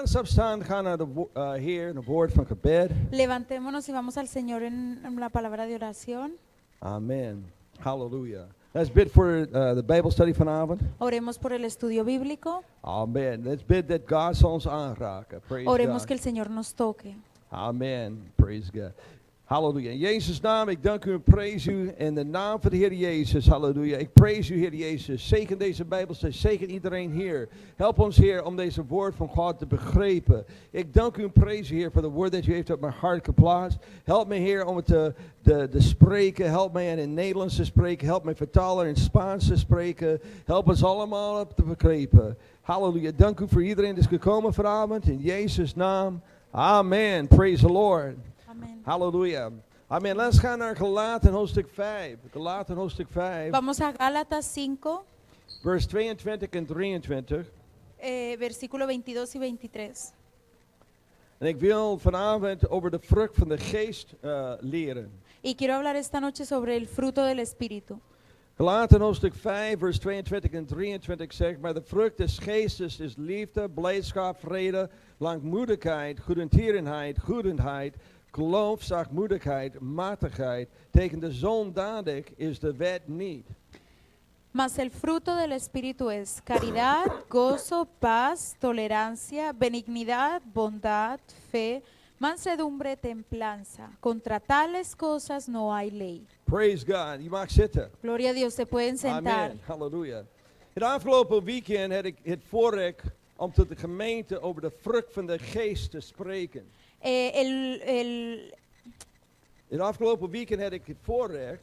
laten we opstaan, gaan naar de Heer, een woord van gebed. Levantémonos y vamos al Señor en la palabra de oración. Amen. Hallelujah. Let's bid for the Bible study vanavond. Oremos por el estudio bíblico. Amen. Let's bid that God zal ons aanraken. Praise Oremos God. que el Señor nos toque. Amen. Praise God. Halleluja. In Jezus' naam, ik dank u en prijs u in de naam van de Heer Jezus. Halleluja. Ik prijs u, Heer Jezus. Zegen deze Bijbelstudie, zegen iedereen hier. Help ons, Heer, om deze woord van God te begrijpen. Ik dank u en prijs u, Heer, voor de woord dat u heeft op mijn hart geplaatst. Help me, Heer, om het te spreken. Help mij in het Nederlands te spreken. Help mij vertalen in het Spaans te spreken. Help ons allemaal op te begrijpen. Halleluja. Dank u voor iedereen die is gekomen vanavond. In Jezus' naam. Amen. Praise the Lord. Amén. Halleluja. Amen. Laten we gaan naar Galaten hoofdstuk 5. Galaten hoofdstuk 5. Vamos a Gálatas 5, Vers 22 en 23. versículo 22 y 23. En ik wil vanavond over de vrucht van de geest leren. Y quiero hablar esta noche sobre el fruto del Espíritu. Galaten hoofdstuk 5, vers 22 en 23 zegt, maar de vrucht des geestes is liefde, blijdschap, vrede, langmoedigheid, goedertierenheid, goedendheid, geloof, zachtmoedigheid, matigheid. Tegen de zondadig is de wet niet. Mas el fruto del Espíritu es caridad, gozo, paz, tolerancia, benignidad, bondad, fe, mansedumbre, templanza. Contra tales cosas no hay ley. Praise God. Je mag zitten. Gloria a Dios, se pueden sentar. Amen. Halleluja. Het afgelopen weekend had ik het voorrecht om tot de gemeente over de vrucht van de geest te spreken. Het afgelopen weekend had ik het voorrecht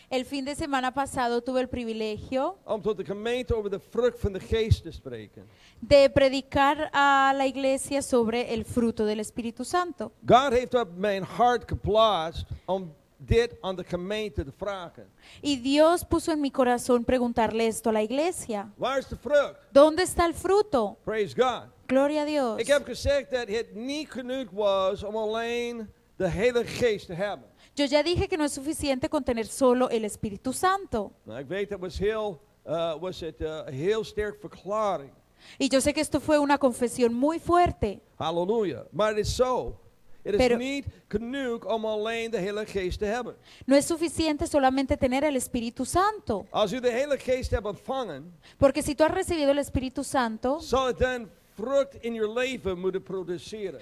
El fin de semana pasado tuve el privilegio om tot de gemeente over de vrucht van de geest te spreken. de predicar a la iglesia sobre el fruto del Espíritu Santo. God heeft op mijn hart geplaatst om dit aan de gemeente te vragen. Y Dios puso en mi corazón preguntarle esto a la iglesia. Waar is de vrucht? ¿Dónde está el fruto? Praise God. Gloria a Dios. Ik heb gezegd dat het niet genoeg was om alleen de Heilige Geest te hebben. Yo ya dije que no es suficiente con tener solo el Espíritu Santo. Nou, ik weet dat was een heel sterk verklaring. Y yo sé que esto fue una confesión muy fuerte. Halleluja. Maar het is zo. Het is Pero- niet genoeg om alleen de Heilige Geest te hebben. No es suficiente solamente tener el Espíritu Santo. Als u de Heilige Geest hebt ontvangen, Porque si tú has recibido el Espíritu Santo, zal het dan vrucht in je leven moeten produceren.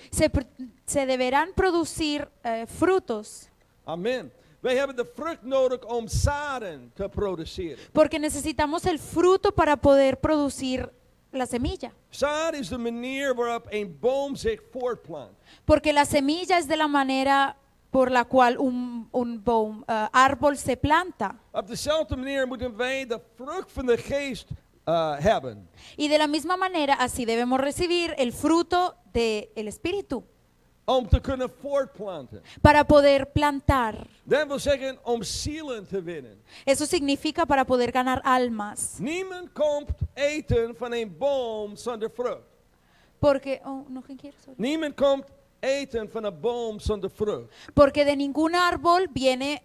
se deberán producir frutos. Amen. Wij hebben de vrucht nodig om zaden te produceren. Porque necesitamos el fruto para poder producir la semilla. Zaad is de manier waarop een boom zich voortplant. Porque la semilla es de la manera por la cual un árbol se planta. Op dezelfde manier moeten wij de vrucht van de geest hebben. Y de la misma manera, así debemos recibir el fruto del Espíritu Om te kunnen voortplanten. para poder plantar. Dat wil zeggen om zielen te winnen. Eso significa para poder ganar almas. Niemand komt eten van een boom zonder vrucht. Porque, oh, no, ¿quién quiere? Sorry. Niemand komt eten van een boom zonder vrucht. Porque de ningún árbol viene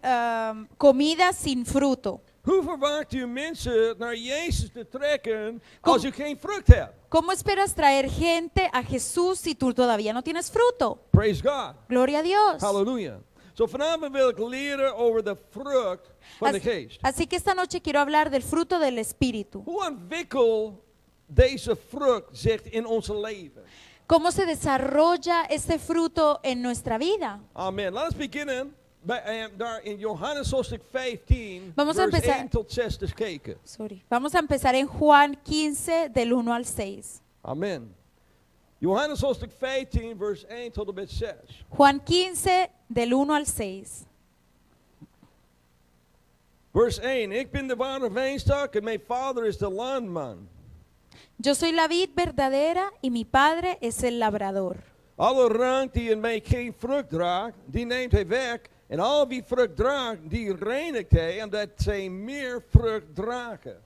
comida sin fruto. Hoe verwacht u mensen naar Jezus te trekken Kom- als u geen vrucht hebt? ¿Cómo esperas traer gente a Jesús si tú todavía no tienes fruto? Praise God. Gloria a Dios. Halleluja. Zo vanavond wil ik leren over de vrucht van de geest. Así que esta noche quiero hablar del fruto del Espíritu. Hoe ontwikkelt deze vrucht zich in onze leven? ¿Cómo se desarrolla este fruto en nuestra vida? Amen. Laten we beginnen daar in Johannes hoofdstuk 15, Vamos a vers empezar. 1 tot 6 te kijken. Vamos a empezar en Juan 15, del 1 al 6. Amen. Johannes hoofdstuk 15, vers 1 tot en met 6. Juan 15, del 1 al 6. Vers 1. Ik ben de ware wijnstok en mijn vader is de landman. Yo soy la vid verdadera y mi padre es el labrador. Alle rank die in mij geen vrucht draagt, die neemt hij weg. En al wie vrucht draagt, die reinigt hij, omdat zij meer vrucht dragen.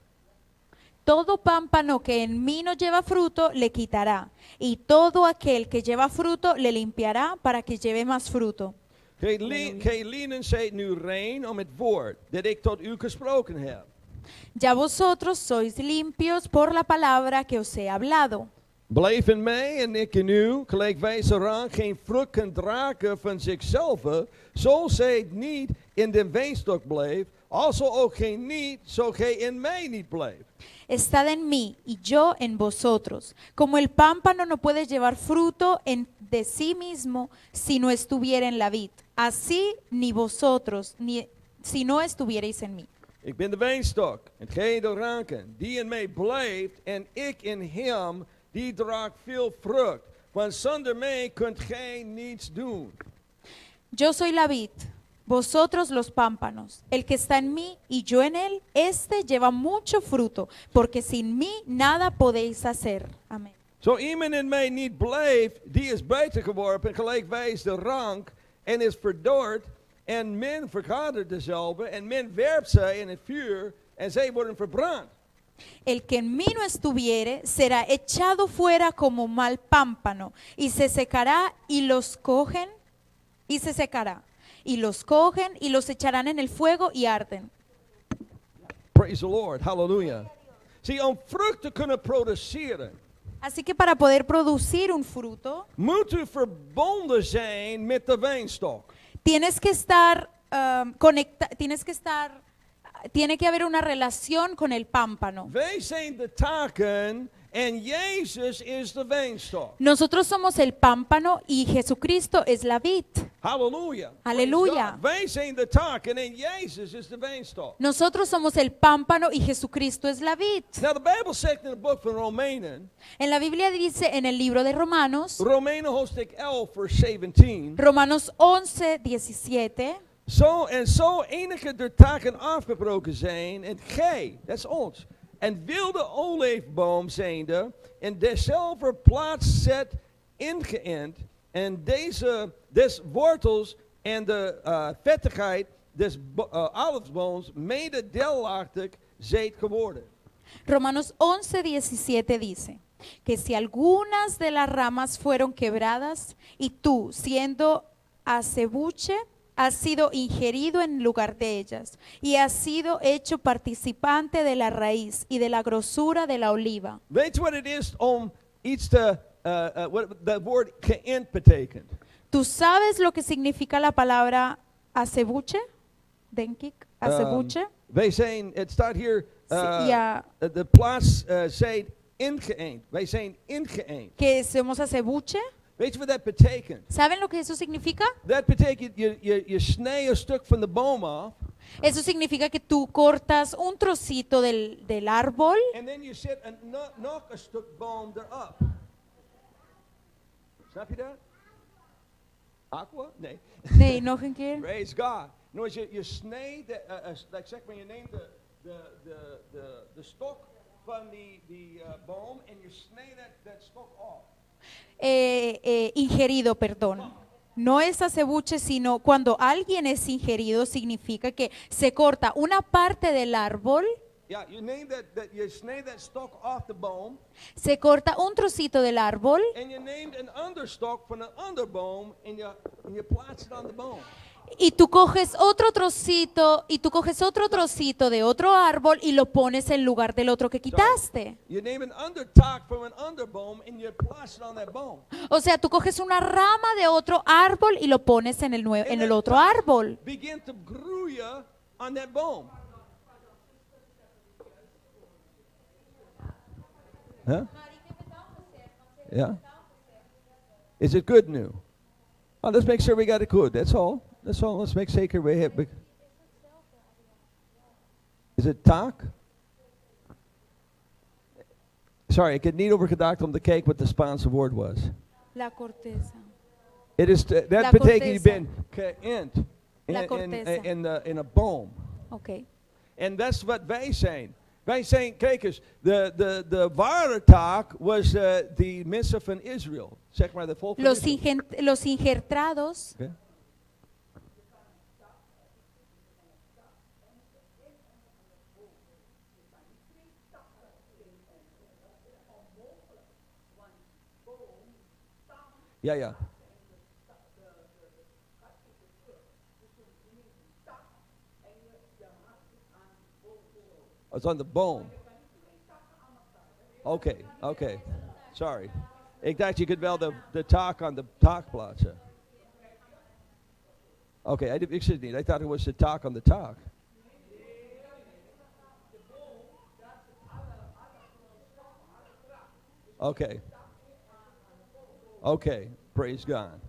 Todo pámpano que en mí no lleva fruto, le quitará. Y todo aquel que lleva fruto, le limpiará para que lleve más fruto. Gij lieden zijt nu rein om het woord dat ik tot u gesproken heb. Ya vosotros sois limpios por la palabra que os he hablado. Blijf in mij en ik in u, gelijk wij zolang geen vrucht kan dragen van zichzelf, zo zij niet in de wijnstok blijft, alzo ook geen niet, zo gij in mij niet blijft. Estad en mí y yo en vosotros. Como el pámpano no puede llevar fruto de sí mismo si no estuviera en la vid, así ni vosotros si no estuvierais en mí. Ik ben de wijnstok, en gij de ranken, die in mij blijft en ik in hem, die draagt veel vrucht. Want zonder mij kunt gij niets doen. Yo soy la vid, vosotros los pámpanos. El que está en mí y yo en él, este lleva mucho fruto, porque sin mí nada podéis hacer. Amén. Zo iemand in mij niet blijft, die is buiten geworpen, gelijkwijs de rank, en is verdord, en men vergadert dezelfde, en men werpt zij in het vuur, en zij worden verbrand. El que en mí no estuviere será echado fuera como mal pámpano, y se secará y los cogen, y se secará, y los cogen y los echarán en el fuego y arden. Praise the Lord, hallelujah. Zie, om vrucht te kunnen produceren, Así que para poder producir un fruto, moet u verbonden zijn met de wijnstok. tienes que estar tiene que haber una relación con el pámpano. Wij zijn de taken en Jezus is de wijnstok. Nosotros somos el pámpano y Jesucristo es la vid. Hallelujah. Hallelujah. Praise God. Wij zijn de taken en Jezus is de wijnstok. Nosotros somos el pámpano y Jesucristo es la vid. Now the Bible says in the book van Romeinen, En la Biblia dice en el libro de Romanos, Romeinen hoofdstuk 11 vers 17. Romanos 11, 17. Zo enige der taken afgebroken zijn en gij, dat is ons, en wilde olijfboom zijnde, en dezelfde plaats zet ingeënt, en des wortels en de vettigheid des olijfbooms mede deelachtig zijt geworden. Romanos 11, 17 dice que si algunas de las ramas fueron quebradas y tú, siendo acebuche, has sido ingerido en lugar de ellas y has sido hecho participante de la raíz y de la grosura de la oliva. Weet je wat het is om iets te, wat dat woord geënt betekent? ¿Tú sabes lo que significa la palabra acebuche? Denk ik, acebuche. Wij zijn, het staat hier, Ja. de plaats zijt ingeënt. Wij zijn ingeënt. Que somos acebuche. Weet je wat dat betekent? ¿Saben lo que eso significa? Dat betekent, je snijdt een stuk van de boom af. Eso significa que tú cortas un trocito del árbol En dan je zet nog een stuk boom erop. Snap je dat? Aqua? Nee. Nee, nog een keer. Praise God. Nou, je snijdt, zeg maar, je neemt de stok van die boom en je snijdt dat stok af. Ingerido, perdón. No es acebuche, sino cuando alguien es ingerido significa que se corta una parte del árbol, Ja, je snijdt dat stok af de boom se corta un trocito del árbol en je neemt een ander stok van een ander boom en je plaatst het aan de boom. y tú coges otro trocito de otro árbol y lo pones en lugar del otro que quitaste. Je neemt een ander taak van een ander boom en je plaatst het aan dat boom. O sea, tú coges una rama de otro árbol y lo pones en el otro árbol. Begint te groeien aan dat boom. Huh? Yeah? Is it good new? Oh, let's make sure we got it good. That's all. That's all. Let's make sure we have. Is it taak? Sorry, ik heb niet over gedacht om te kijken wat de Spaanse woord was. La corteza. Het is La dat betekent je corteza. bent geënt La corteza. in een boom. Okay. En dat is wat wij zijn. Wij zijn, kijk eens, de ware taak was de mensen van Israël. Zeg maar de volk van Israël. Los injertados. Okay. Ja, ja. It's on the bone. Okay, okay. Sorry. Ik dacht je kunt wel de taak aan de taak plaatsen. Oké, ik zit niet. I thought it was the taak on the taak. Oké. Oké, praise God.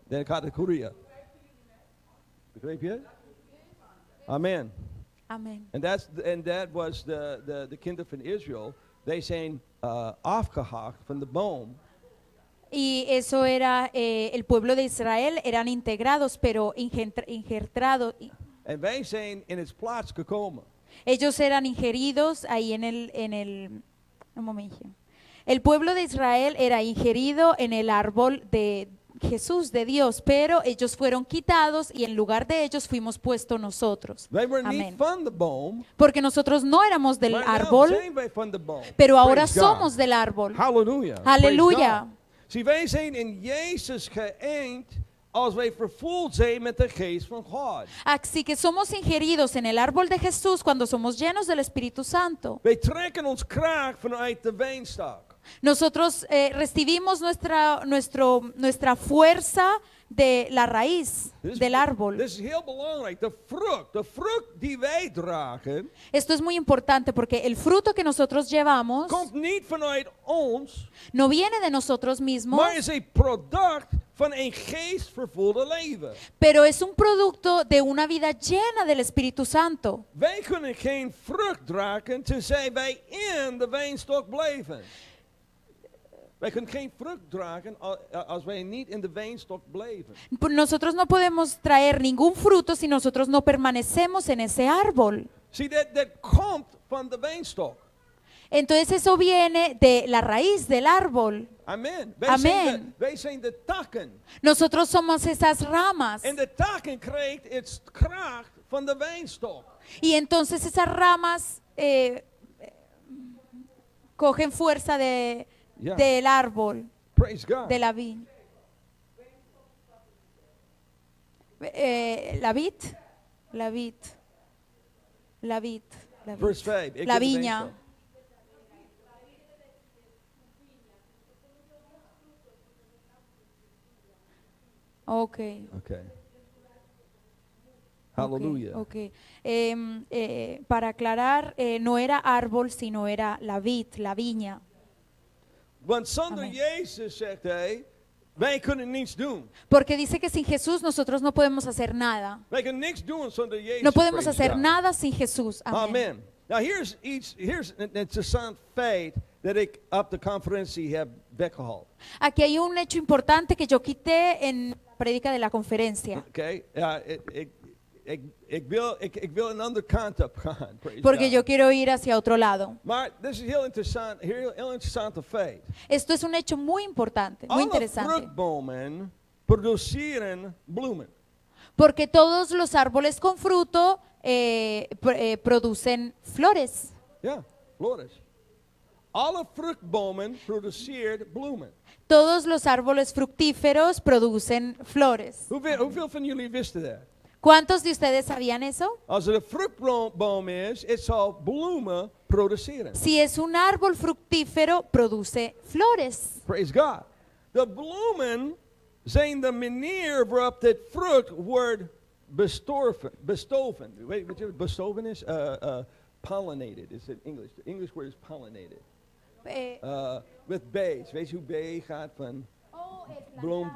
Dan gaat het Korea. Begreep je? Amen. Amén. And that was the kinderen van Israël. They zijn afgehakt van de boom. Y eso era, el pueblo de Israel eran integrados, pero injertados. En wij zijn in its plaats gekomen. Ellos eran ingeridos ahí un momentito. El pueblo de Israel era ingerido en el árbol de Jesús, de Dios, pero ellos fueron quitados y en lugar de ellos fuimos puestos nosotros. Wij waren niet Amén. van de boom. Porque nosotros no éramos del Maar nou árbol, zijn wij van de boom. pero ahora Praise God. somos del árbol. Halleluja. Aleluya. Praise God. Zie, wij zijn in Jezus geënt als wij vervuld zijn met de geest van God. Así que somos ingeridos en el árbol de Jesús cuando somos llenos del Espíritu Santo. Wij trekken ons kraag vanuit de wijnstok. Nosotros recibimos nuestra fuerza de la raíz del árbol. Dit is heel belangrijk. De vrucht die wij dragen, Esto es muy importante porque el fruto que nosotros llevamos komt niet vanuit ons, no viene de nosotros mismos, maar is een product van een geestvervulde leven. pero es un producto de una vida llena del Espíritu Santo. Wij kunnen geen vrucht dragen tenzij wij in de wijnstok blijven. Wij kunnen geen vrucht dragen als wij niet in de wijnstok blijven. Nosotros no podemos traer ningún fruto si nosotros no permanecemos en ese árbol. Zie, dat komt van de wijnstok. Entonces eso viene de la raíz del árbol. Amen. Amen. Wij zijn de takken. Nosotros somos esas ramas. En de takken krijgt its kracht van de wijnstok. Y entonces esas ramas cogen fuerza Ja. del árbol, Praise God. de la vid. La vid, la vid, la vid, la vid. Vers 5. Ik La ben de viña. wijnstok. Okay. Oké. Halleluja. Okay. Para aclarar, no era árbol, sino era la vid, la viña. Want zonder Amen. Jezus, zegt hij, wij kunnen niets doen. Porque dice que sin Jesús nosotros no podemos hacer nada. Wij kunnen niks doen zonder Jezus. No podemos praise hacer God. nada sin Jesús. Amén. Amen. Nou, here's een interessant feit dat ik op de conferentie heb weggehaald. Aquí hay un hecho importante que yo quité en la prédica de la conferencia. Oké? Ja, ik wil een andere kant op gaan. Praise Porque God. yo quiero ir hacia otro lado. Maar dit is heel interessante feit. Esto es un hecho muy importante, muy Alle interesante. vruchtbomen produceren bloemen. Porque todos los árboles con fruto producen flores. Ja, flores. Alle vruchtbomen produceren bloemen. Todos los árboles fructíferos producen flores. Hoeveel van jullie wisten dat? ¿Cuántos de ustedes sabían eso? Als er een vruchtboom is, het zal bloemen produceren. Si es un árbol fructífero, produce flores. Praise God. De bloemen zijn de manier waarop dit vrucht wordt bestoven. Weet je wat bestoven is? Pollinated is in English. The English word is pollinated. With bees. Weet je hoe bee gaat van bloem?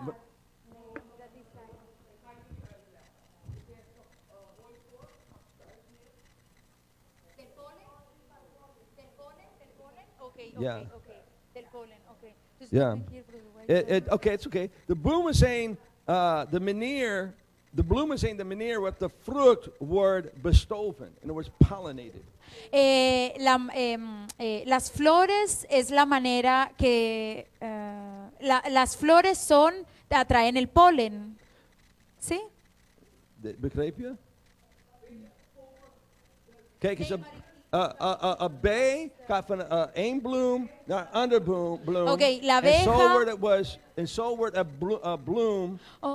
Ja. Del polen, okay. Dus Ja. ik ben hier voor de white Oké, het is oké. De bloemen zijn de manier. De bloemen zijn de manier waarop de vrucht wordt bestoven. En wordt pollinated. Las flores es la manera que las flores atraen el polen, ¿sí? Begreep je? Kijk eens, een bee gaat van één bloem naar een andere bloem. Oké, la En zo abeja- wordt een bloem Oh,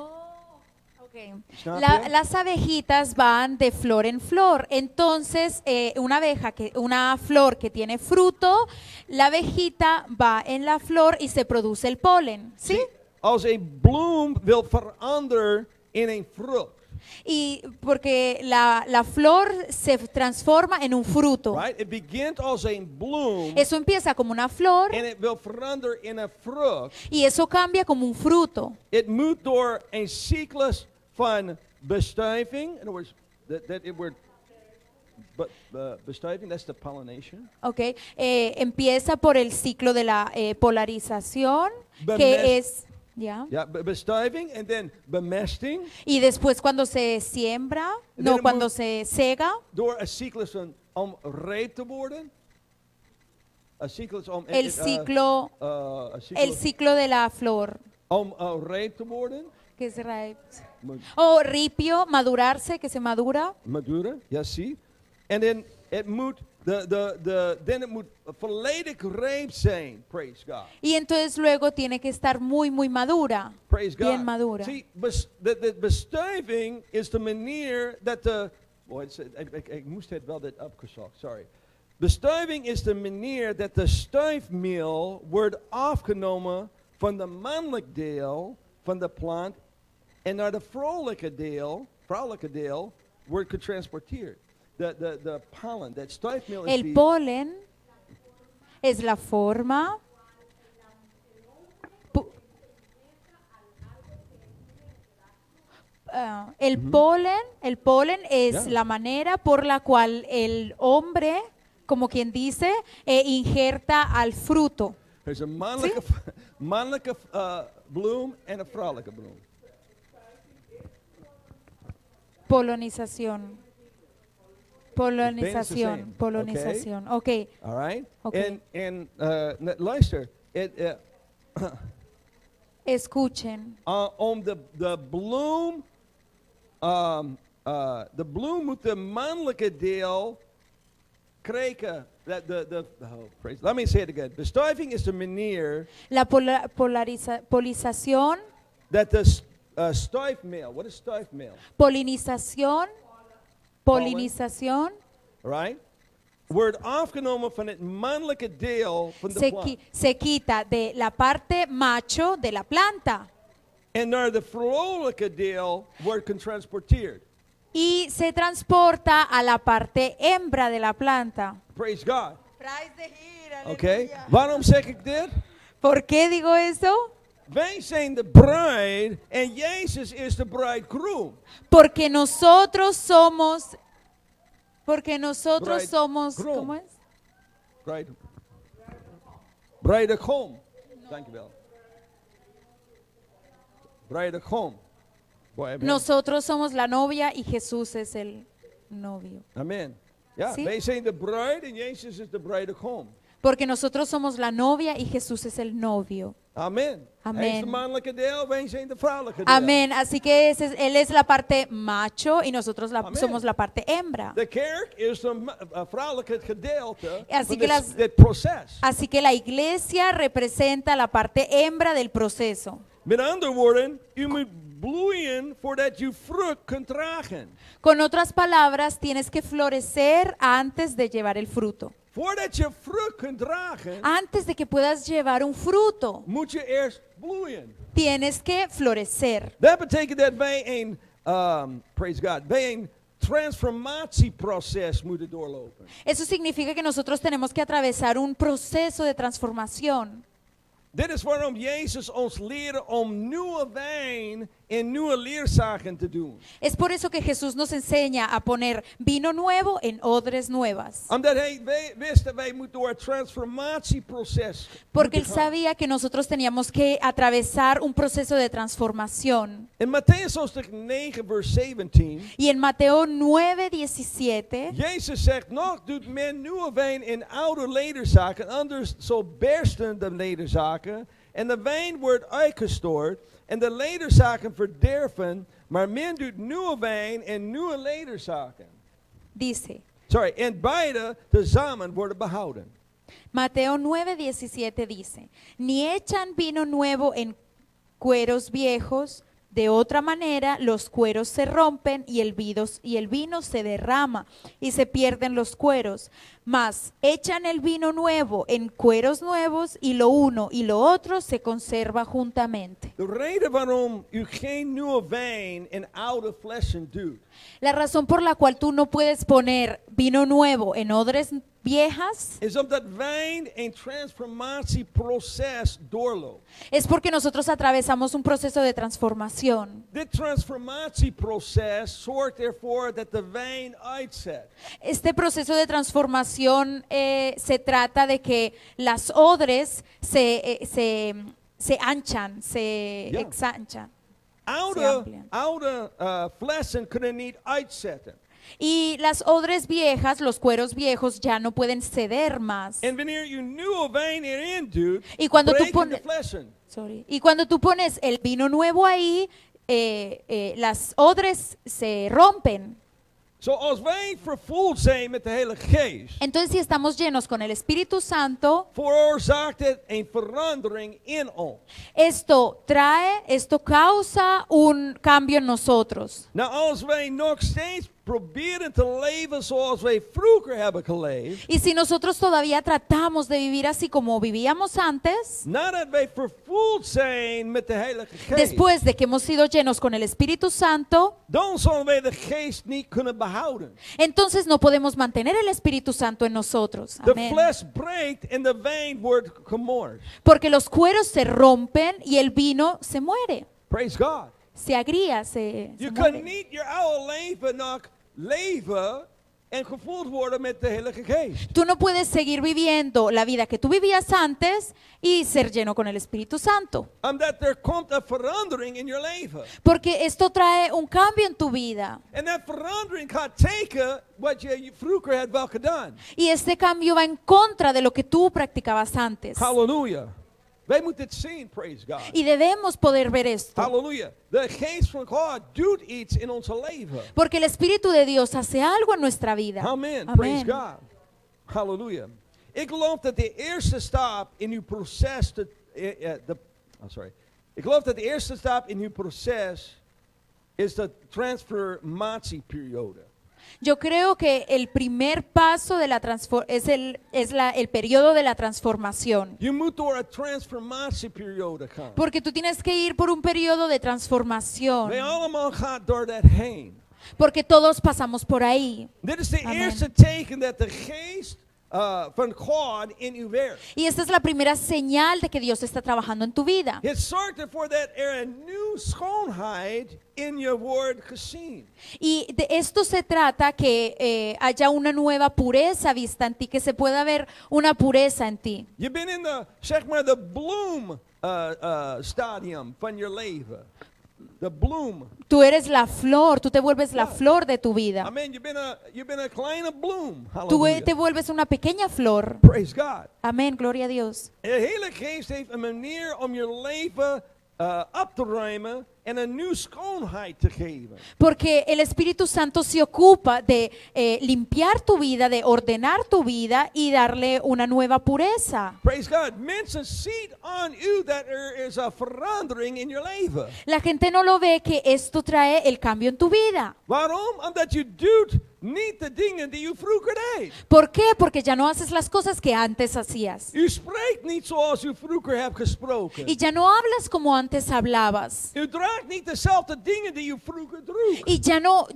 okay. Okay. It's not there? Las abejitas van de flor en flor. Entonces, una flor que tiene fruto, la abejita va en la flor y se produce el polen, ¿sí? See, als een bloem wil veranderen in een vrucht, Y porque la flor se transforma en un fruto. right? It begint als een bloem Eso empieza como una flor en het wil veranderen in een vrucht. y eso cambia como un fruto. Het moet door een cyclus van bestuiving. In other words, that word bestuiving, that's the pollination. Okay. Empieza por el ciclo de la polarización, Bemest- que es, ¿ya? Ja, bestuiving en dan bemesting. Y después cuando se siembra, En no, dan cuando moet se sega, door een cyclus van om rijp te worden. Een cyclus om el ciclo, een el cyclus ciclo de la flor, om rijp te worden. que es o ripio, madurarse, que se madura. Madura, ja zie. En dan het moet dan het moet volledig rijp zijn. Praise God. Y entonces luego tiene que estar muy madura, Praise God. bien madura. See, de bestuiving is de manier dat de... Oh, ik moest het wel dit opgezocht, sorry. Bestuiving is de manier dat de stuifmeel wordt afgenomen van de mannelijk deel van de plant en naar de vrouwelijke deel wordt getransporteerd. De pollen, dat stuifmeel is El die... polen es la forma. El polen es Yeah. la manera por la cual el hombre, como quien dice, injerta al fruto. Er is een mannelijke bloem en een vrouwelijke bloem. Polonización. Polonización. same, Polonización. Okay. All right? Okay. En luister, Escuchen. om de bloem, de bloem moet de mannelijke deel krijgen. Let me say it again. Bestuiving is de manier La polinización, dat de stuifmeel, what is stuifmeel? polinización, polinización Right? Wordt afgenomen van het mannelijke deel van de plant. se quita de la parte macho de la planta En naar de vrouwelijke deel wordt getransporteerd. y se transporta a la parte hembra de la planta. Praise God. Oké, waarom zeg ik dit? ¿Por qué digo eso? Wij zijn de bruid en Jezus is de bridegroom. Porque nosotros somos, somos, Bridegroom. ¿cómo es? Bruidegom. Dankjewel. Bruidegom. Nosotros somos la novia y Jesús es el novio. Amen. Ja, ¿Sí? wij zijn de bruid en Jezus is de bruidegom. Porque nosotros somos la novia y Jesús es el novio. Amen. Amen. Hij is de mannelijke deel, wij zijn de vrouwelijke deel. Amén. Así que él es la parte macho y nosotros Amén. somos la parte hembra. De kerk is de vrouwelijke gedeelte Así van que dit proces. Así que la iglesia representa la parte hembra del proceso. Met andere woorden, u moet bloeien voordat u vrucht kunt dragen. Con otras palabras, tienes que florecer antes de llevar el fruto. Voordat je vrucht kunt dragen, Antes de que puedas llevar un fruto, moet je eerst bloeien. tienes que florecer. Dat betekent dat wij een, praise God, wij een transformatieproces moeten doorlopen. Eso significa que nosotros tenemos que atravesar un proceso de transformación. Dit is waarom Jezus ons leerde om nieuwe wijn in nieuwe leerzaken te doen. Es por eso que Jesús nos enseña a poner vino nuevo en odres nuevas. Omdat hij wist dat wij moeten door het transformatieproces Porque él moeten gaan. sabía que nosotros teníamos que atravesar un proceso de transformación. In Matthäus hoofdstuk 9 vers 17, Y en Mateo 9:17, Jezus zegt, nog doet men nieuwe wijn in oude lederzaken, anders zo bersten de lederzaken en de wijn wordt uitgestort en de lederzaken verderven, maar men doet nieuwe wijn in nieuwe lederzaken. dice, En beide tezamen worden behouden. Mateo 9:17 dice, ni echan vino nuevo en cueros viejos, De otra manera, los cueros se rompen y el vino se derrama y se pierden los cueros. Mas echan el vino nuevo en cueros nuevos y lo uno y lo otro se conserva juntamente. De reden waarom u geen nieuwe wijn in oude flessen doet, La razón por la cual tú no puedes poner vino nuevo en odres viejas is omdat wijn een transformatieproces doorloopt. es porque nosotros atravesamos un proceso de transformación. Dit transformatieproces zorgt ervoor dat de wijn uitzet. Este proceso de transformación se trata de que las odres se anchan, se Ja. exanchan. Oude, amplian. oude flessen kunnen niet uitzetten. Y las odres viejas, los cueros viejos ya no pueden ceder más. En wanneer u nieuwe wijn erin doet, Y cuando tú breken de pones, flessen. y cuando tú pones el vino nuevo ahí, las odres se rompen. Zo als wij vervuld zijn met de Heilige Geest, Entonces, si estamos llenos con el Espíritu Santo, veroorzaakt het een verandering in ons. esto causa un cambio en nosotros. Nou, als wij nog steeds proberen te leven zoals wij vroeger hebben geleefd, Y si nosotros todavía tratamos de vivir así como vivíamos antes, nadat wij vervuld zijn met de Heilige Geest, después de que hemos sido llenos con el Espíritu Santo, dan zullen wij de Geest niet kunnen behouden. entonces no podemos mantener el Espíritu Santo en nosotros. De Amén. fles breekt en de wijn wordt gemorst. Porque los cueros se rompen y el vino se muere, Praise God. se agría, se Je muere. kunt niet je oude leven nog leven en gevuld worden met de Heilige Geest. Tú no puedes seguir viviendo la vida que tú vivías antes y ser lleno con el Espíritu Santo. Omdat er komt een verandering in je leven. Porque esto trae un cambio en tu vida. En dat verandering gaat tegen wat je vroeger had wel gedaan. Y este cambio va en contra de lo que tú practicabas antes. Halleluja. Wij moeten het zien, praise God. Y debemos poder ver esto. Halleluja. De geest van God doet iets in ons leven. Porque el Espíritu de Dios hace algo en nuestra vida. Amen. Amén. Praise God. Halleluja. Ik geloof dat de eerste stap in uw proces Ik geloof dat de eerste stap in uw proces is de transformatieperiode. Yo creo que el primer paso de el periodo de la transformación. Je moet door een transformatieperiode gaan. Porque tú tienes que ir por un periodo de transformación. Wij allemaal gaan door dat heen. Porque todos pasamos por ahí. Dit is de Amen. eerste teken dat de geest van God in u werkt. Y esta es la primera señal de que Dios está trabajando en tu vida. Het zorgt ervoor dat er een nieuwe schoonheid in je wordt gezien. Y de esto se trata, que haya una nueva pureza vista en ti, que se pueda ver una pureza en ti. Je bent in de, zeg maar, de bloem stadium van je leven. De bloem. Tú eres la flor, tú te vuelves la Ja. flor de tu vida. Amen. Je bent een kleine bloem. Tú Halleluja. te vuelves una pequeña flor. Praise God. Amén, gloria a Dios. De Heilige Geest heeft een manier om je leven op te ruimen en een nieuwe schoonheid te geven. Porque el Espíritu Santo se ocupa de limpiar tu vida, de ordenar tu vida y darle una nueva pureza. Praise God. Mensen zien aan u dat er is een verandering in je leven. La gente no lo ve, que esto trae el cambio en tu vida. Waarom? Omdat je doet niet de dingen die u vroeger deed. ¿Por qué? Porque ya no haces las cosas que antes hacías. U spreekt niet zoals u vroeger hebt gesproken. Y ya no hablas como antes hablabas. U draagt niet dezelfde dingen die u vroeger droeg. Y ya no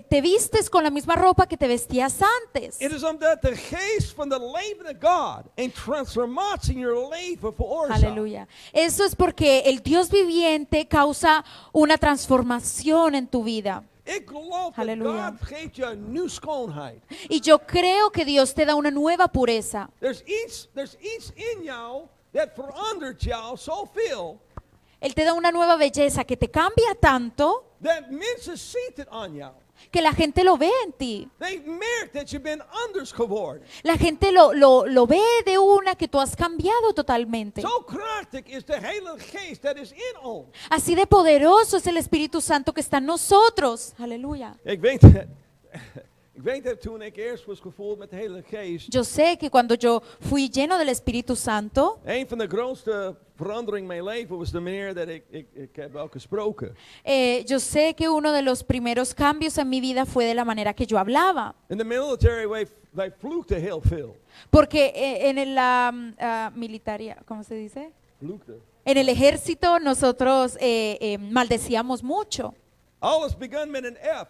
te vistes con la misma ropa que te vestías antes. Het is omdat de geest van de levende God een transformatie in je leven veroorzaakt. Aleluya. Eso es porque el Dios viviente causa una transformación en tu vida. Ik geloof dat Halleluja. God geeft je een nieuwe schoonheid. Y yo creo que Dios te da una nueva pureza. There's iets in jou dat verandert jou zoveel Él te da una nueva belleza que te cambia tanto dat mensen zien het aan jou. que la gente lo ve en ti. They merkt dat je bent anders geworden. La gente lo ve de una, que tú has cambiado totalmente. Zo krachtig is de Heilige Geest dat is in ons. Así de poderoso es el Espíritu Santo que está en nosotros. Aleluya. Ik weet dat toen ik eerst was gevuld met de Heilige Geest, Yo sé que cuando yo fui lleno del Espíritu Santo, een van de grootste verandering in mijn leven was de manier dat ik heb ook gesproken. Yo sé que uno de los primeros cambios en mi vida fue de la manera que yo hablaba. In the military, wij vloekten heel veel. Porque en la militaria, ¿cómo se dice? Vloekten. En el ejército nosotros maldecíamos mucho. Alles begon met een F.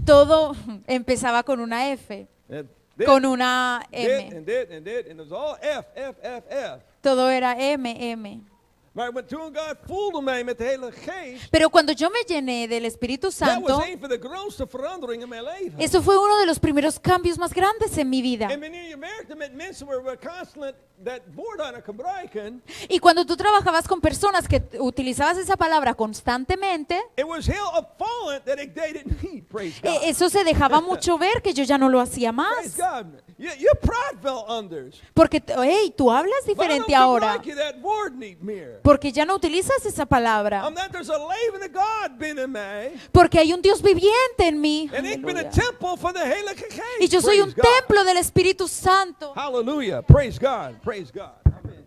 Todo empezaba con una F, Dit, con una dit M. en dit en dit. En het was al F, F, F, F. Todo era M, M. Maar toen God voelde mij met de hele geest, Pero cuando yo me llené del Espíritu dat Santo, was een van de grootste veranderingen in mijn leven. eso fue uno de los primeros cambios más grandes en mi vida. En wanneer je merkte met mensen waar we constant dat woord aan het gebruiken, Y cuando tú trabajabas con personas que utilizabas esa palabra constantemente, it was heel opvallend that ik deed it niet. Praise God. eso se dejaba mucho ver que yo ya no lo hacía Praise más. God. Je praat wel anders. Porque, hey, tú hablas diferente ahora. Waarom gebruik je dat woord niet meer? Porque ya no utilizas esa palabra. Omdat er een levende God binnen mij. Porque hay un Dios viviente en mí. En ik ben een Aleluya. tempel van de Heilige Geest. Y yo soy un Praise God. templo del Espíritu Santo. Hallelujah. Praise God. Praise God. Amen.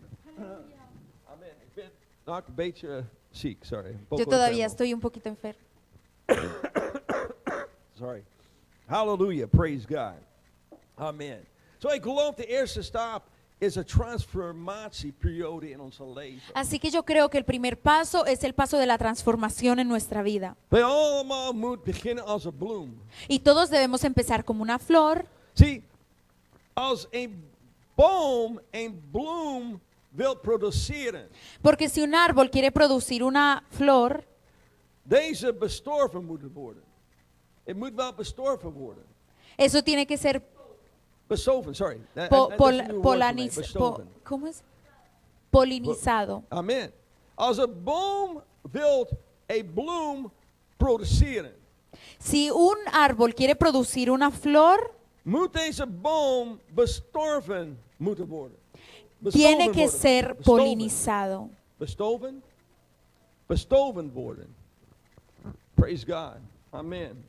Amen. Ik ben nog een beetje ziek, sorry. Un poco Yo todavía enfermo. estoy un poquito enfermo. Sorry. Hallelujah. Praise God. Amen. Zo, ik geloof de eerste stap is een transformatieperiode in ons leven. Así que yo creo que el primer paso es el paso de la transformación en nuestra vida. Wij allemaal moeten beginnen als een bloem. Y todos debemos empezar como una flor. Zie, als een boom een bloem wil produceren, Porque si un árbol quiere producir una flor, deze bestorven moet worden. Het moet wel bestorven worden. eso tiene que ser Bestoven, sorry. Dat is een nieuw woord voor mij. Bestoven. ¿cómo es? Polinizado. Amen. Als een boom wil een bloem produceren, Si un árbol quiere producir una flor, moet deze boom bestorven moeten worden. tiene que worden. ser Bestoven. polinizado. Bestoven? Bestoven worden. Praise God. Amen.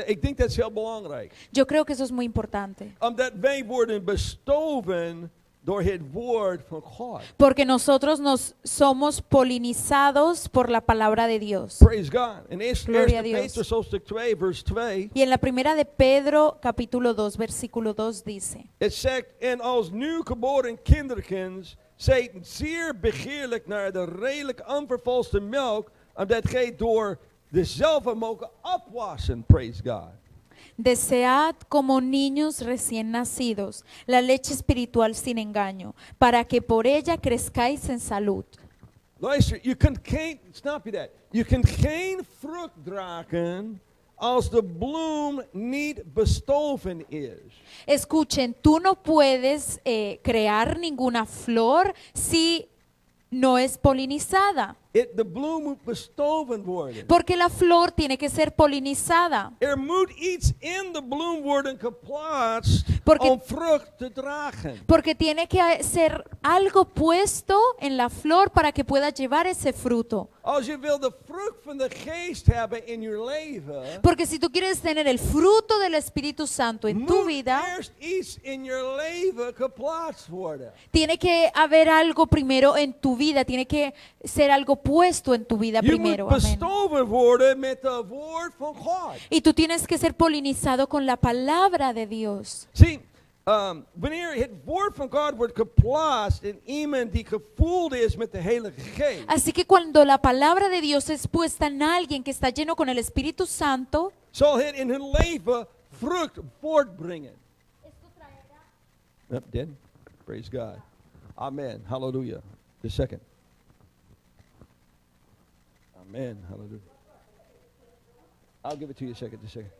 Ik denk dat is heel belangrijk. Yo creo que eso es muy importante. Omdat wij worden bestoven door het woord van God. Porque nosotros nos somos polinizados por la palabra de Dios. Praise God. In 1 Gloria a Dios. Petrus hoofdstuk 2 vers 2. Y en la primera de Pedro, capítulo 2, versículo 2 dice: Het zegt, en als nieuw geboren kinderkens zijt zeer begeerlijk naar de redelijk onvervalste melk, omdat gij door dezelfde mogen opwassen. Praise God. Desead como niños recién nacidos la leche espiritual sin engaño, para que por ella crezcáis en salud. Luister, je kunt geen, snap je dat? Je kunt geen vrucht dragen als de bloem niet bestoven is. Escuchen, tú no puedes crear ninguna flor si no es polinizada, De bloem moet bestoven worden. porque la flor tiene que ser polinizada. Er moet iets in de bloem worden geplaatst Porque- om vrucht te dragen. Porque tiene que ser algo puesto en la flor para que pueda llevar ese fruto. Als je wil de vrucht van de geest hebben in je leven, Porque si tú quieres tener el fruto del Espíritu Santo en tu moet vida, eerst iets in je leven geplaatst worden. tiene que haber algo primero en tu vida, tiene que ser algo puesto en tu vida Je primero. moet Amén. bestoven worden met het woord van God. Y tú tienes que ser polinizado con la palabra de Dios. Zie, wanneer het woord van God wordt geplaatst in iemand die gevoeld is met de Heilige Geest, Así que cuando la palabra de Dios es puesta en alguien que está lleno con el Espíritu Santo, zal het in hun leven vrucht voortbrengen. Yep, then. Praise God. Amen. Hallelujah. The second. Amen. Hallelujah. I'll give it to you a second. The second.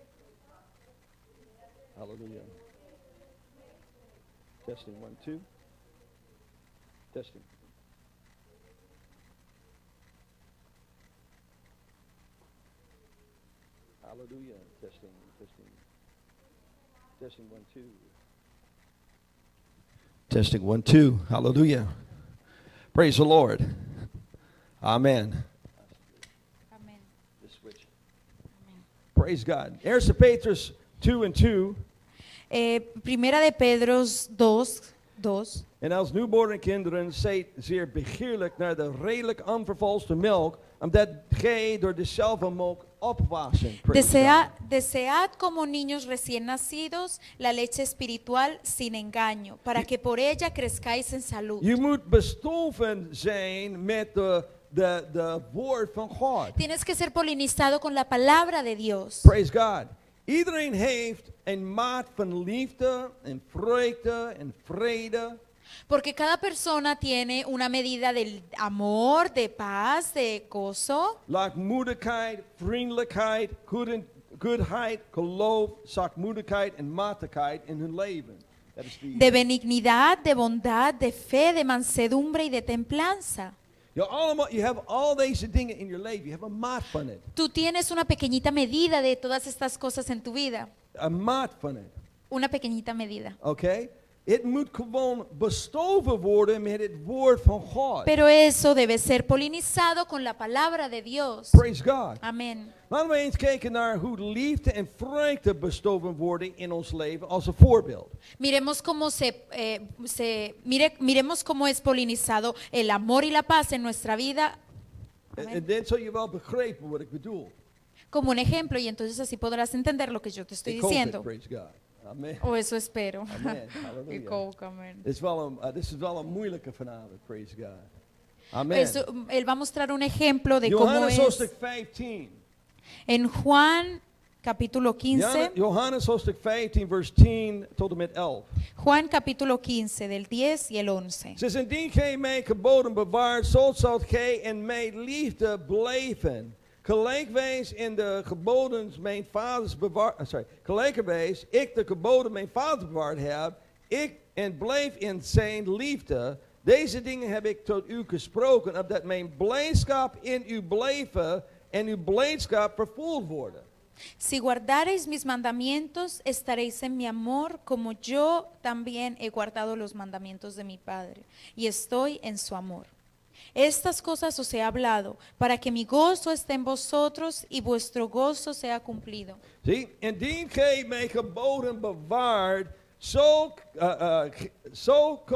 Hallelujah. Testing 1, 2. Testing. Hallelujah. Testing, testing. Testing 1, 2. Testing 1, 2. Hallelujah. Praise the Lord. Amen. The switch. Praise God. 1 Petrus 2 and 2. Primera de Pedro 2, 2. En als newborn kinderen zijt zeer begeerlijk naar de redelijk onvervalste melk, omdat gij door dezelfde melk opwassen. Desead como niños recién nacidos la leche espiritual sin engaño, para que por ella crezcáis en salud. Je moet bestoven zijn met de woord van God. Tienes que ser polinizado con la palabra de Dios. Praise God. Iedereen heeft een maat van liefde en vreugde en vrede. Porque cada persona tiene una medida de amor, de paz, de gozo, Laagmoedigheid, vriendelijkheid, goedheid, geloof, zachtmoedigheid en matigheid in hun leven. Dat is die. de benignidad, de bondad, de fe, de mansedumbre y de templanza. You have all deze dingen in your leven. You have a maat van het. Tú tienes una pequeñita medida de todas estas cosas en tu vida. Een maat van het. Una pequeñita medida. Oké? Het moet gewoon bestoven worden met het woord van God. Pero eso debe ser polinizado con la palabra de Dios. Praise God. Amén. Laten we eens kijken naar hoe liefde en vreugde bestoven worden in ons leven als een voorbeeld. Miremos cómo miremos cómo es polinizado el amor y la paz en nuestra vida. Amén. En dan zul je wel begrijpen wat ik bedoel. Como un ejemplo, y entonces así podrás entender lo que yo te estoy Ik hoop het, diciendo. praise God. Amen. O eso espero. Amen. Halleluja. Ik ook, amen. Dit is wel een moeilijke vanavond, praise God. Amen. Él va a mostrar un ejemplo de cómo Johannes es. hoofdstuk 15. En Juan capítulo 15, Johannes hoofdstuk 15 vers 10 tot en met 11. Juan capítulo 15 del 10 y el 11. Ze zegt, indien gij mijn geboden bewaart, zo zult gij in mijn liefde blijven. Gelijkerwijs in de geboden mijn vaders gelijkerwijs ik de geboden mijn vader bewaard heb, ik en blijf in zijn liefde. Deze dingen heb ik tot u gesproken, opdat mijn blijdschap in u blijven en uw blijdschap vervuld worden. Si guardareis mis mandamientos, estaréis en mi amor, como yo también he guardado los mandamientos de mi Padre, y estoy en su amor. Estas cosas os he hablado, para que mi gozo esté en vosotros y vuestro gozo sea cumplido. Zie, indien gij mijn geboden bewaart, zo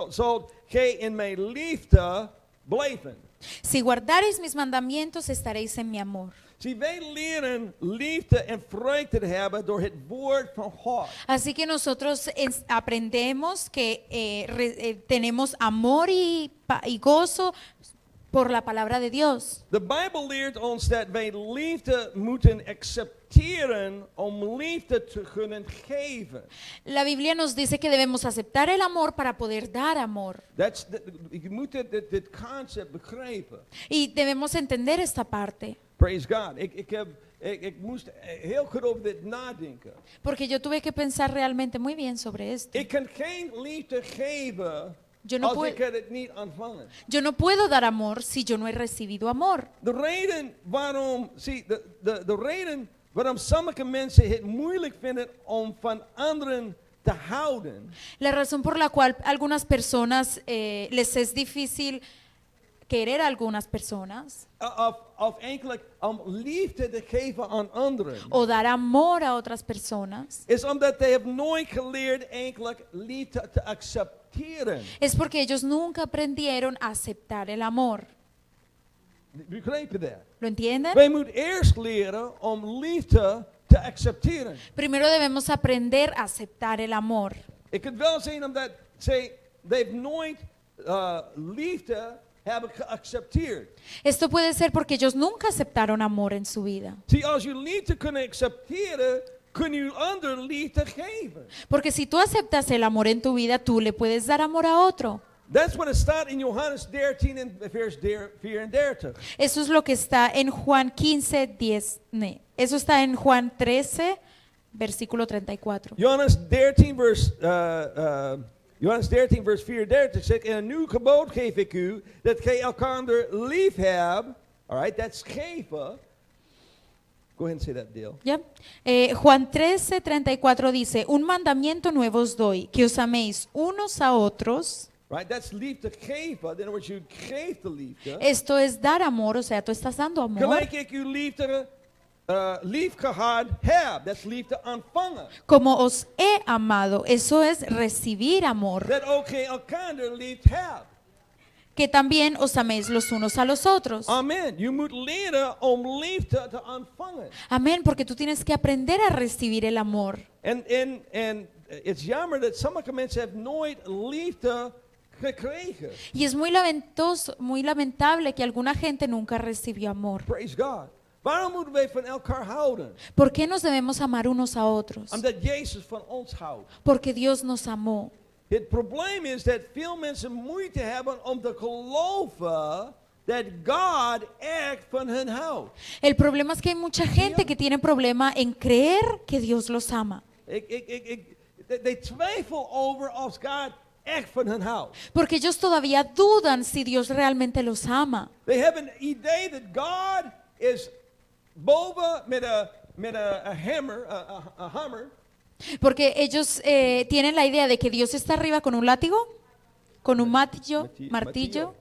zult gij in mijn liefde blijven. Si guardareis mis mandamientos, estaréis en mi amor. Zie, wij leren liefde en vreugde te hebben door het woord van God. Así que nosotros aprendemos que tenemos amor y gozo por la palabra de Dios. De Bijbel leert ons dat wij liefde moeten accepteren om liefde te kunnen geven. La Biblia nos dice que debemos aceptar el amor para poder dar amor. Je moet dit concept begrijpen. Y debemos entender esta parte. Praise God. Ik moest heel goed over dit nadenken. Porque yo tuve que pensar realmente muy bien sobre esto. Ik kan geen liefde geven Yo no als ik het niet ontvangen. Yo no puedo dar amor si yo no he recibido amor. De reden waarom, de reden waarom sommige mensen het moeilijk vinden om van anderen te houden. La razón por la cual algunas personas les es difícil querer a algunas personas Of eigenlijk om liefde te geven aan anderen. o dar amor a otras personas Is omdat they have nooit geleerd eigenlijk liefde te accepteren. es porque ellos nunca aprendieron a aceptar el amor. Begrijp je dat? ¿Lo entienden? Wij moeten eerst leren om liefde te accepteren. Primero debemos aprender a aceptar el amor. Ik kan wel zien omdat they've nooit liefde hebben geaccepteerd. Esto puede ser porque ellos nunca aceptaron amor en su vida. Zie, als je liefde kunt accepteren, kun je ander liefde geven. Porque si tú aceptas el amor en tu vida, tú le puedes dar amor a otro. That's what it staat in Johannes 13 en vers 34. Eso es lo que está en Juan 15, 10. Eso está en Juan 13, versículo 34. Johannes 13 vers 34 zegt, en een nieuw gebod geef ik u, dat gij elkander lief hebt. Alright, that's geven. Go ahead and say that deal. ¿Ya? Juan 13, 34 dice, un mandamiento nuevo os doy, que os améis unos a otros. Right, that's liefde geven. In other words, you geeft de liefde. Esto es dar amor, o sea, tú estás dando amor. Gelijk ik uw liefde lief gehad heb. That's lief te ontvangen. Como os he amado, eso es recibir amor. Dat ook gij elkaar lief hebt. Que también os améis los unos a los otros. Amen. Je moet leren om liefde te ontvangen. Amén, porque tú tienes que aprender a recibir el amor. En het is jammer dat sommige mensen hebben nooit liefde gekregen. Y es muy lamentable que alguna gente nunca recibió amor. Praise God. Waarom moeten wij van elkaar houden? ¿Por qué nos debemos amar unos a otros? Omdat Jezus van ons houdt. Porque Dios nos amó. Het probleem is dat veel mensen moeite hebben om te geloven dat God echt van hen houdt. El problema es que hay mucha gente que tiene problema en creer que Dios los ama. They twijfel over of God echt van hen houdt. Porque ellos todavía dudan si Dios realmente los ama. They have an idee that God is boven met a hammer, a hammer. Porque ellos tienen la idea de que Dios está arriba con un látigo, con un martillo. Martillo.